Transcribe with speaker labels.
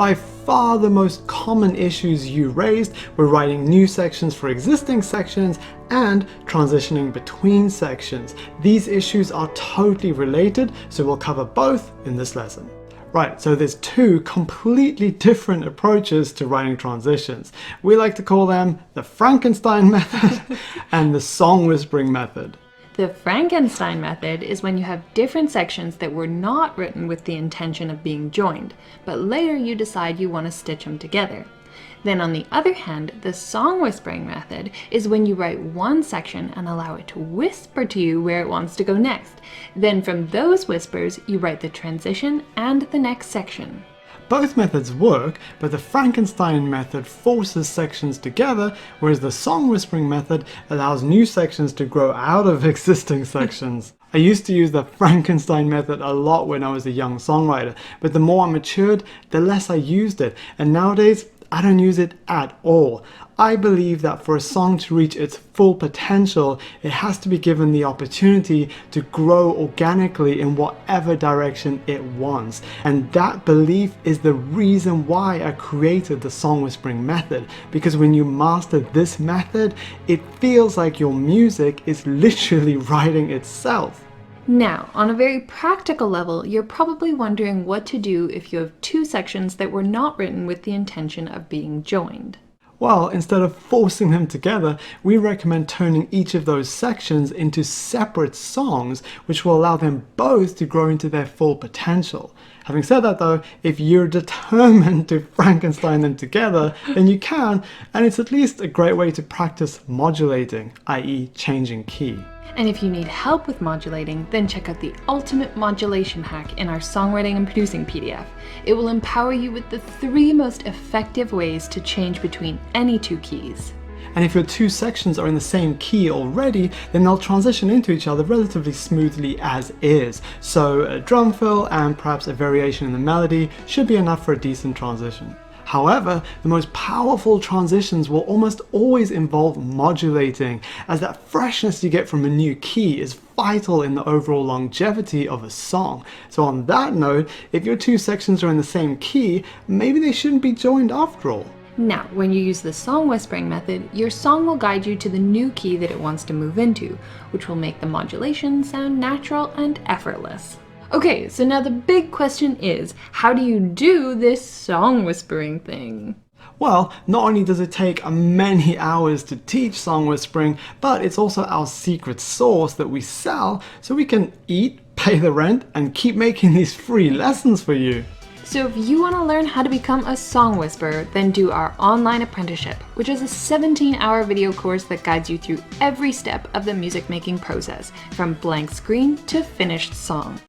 Speaker 1: By far the most common issues you raised were writing new sections for existing sections and transitioning between sections. These issues are totally related, so we'll cover both in this lesson. Right, so there's two completely different approaches to writing transitions. We like to call them the Frankenstein method and the song whispering method.
Speaker 2: The Frankenstein method is when you have different sections that were not written with the intention of being joined, but later you decide you want to stitch them together. Then on the other hand, the song whispering method is when you write one section and allow it to whisper to you where it wants to go next. Then from those whispers, you write the transition and the next section.
Speaker 1: Both methods work, but the Frankenstein method forces sections together, whereas the song whispering method allows new sections to grow out of existing sections. I used to use the Frankenstein method a lot when I was a young songwriter, but the more I matured, the less I used it, and nowadays I don't use it at all. I believe that for a song to reach its full potential, it has to be given the opportunity to grow organically in whatever direction it wants. And that belief is the reason why I created the song whispering method, because when you master this method, it feels like your music is literally writing itself.
Speaker 2: Now, on a very practical level, you're probably wondering what to do if you have two sections that were not written with the intention of being joined.
Speaker 1: Well, instead of forcing them together, we recommend turning each of those sections into separate songs, which will allow them both to grow into their full potential. Having said that though, if you're determined to Frankenstein them together, then you can, and it's at least a great way to practice modulating, i.e. changing key.
Speaker 2: And if you need help with modulating, then check out the ultimate modulation hack in our songwriting and producing PDF. It will empower you with the 3 most effective ways to change between any 2 keys.
Speaker 1: And if your 2 sections are in the same key already, then they'll transition into each other relatively smoothly as is. So a drum fill and perhaps a variation in the melody should be enough for a decent transition. However, the most powerful transitions will almost always involve modulating, as that freshness you get from a new key is vital in the overall longevity of a song. So on that note, if your 2 sections are in the same key, maybe they shouldn't be joined after all.
Speaker 2: Now, when you use the song whispering method, your song will guide you to the new key that it wants to move into, which will make the modulation sound natural and effortless. Okay, so now the big question is, how do you do this song whispering thing?
Speaker 1: Well, not only does it take many hours to teach song whispering, but it's also our secret sauce that we sell so we can eat, pay the rent, and keep making these free lessons for you.
Speaker 2: So if you want to learn how to become a song whisperer, then do our online apprenticeship, which is a 17-hour video course that guides you through every step of the music making process, from blank screen to finished song.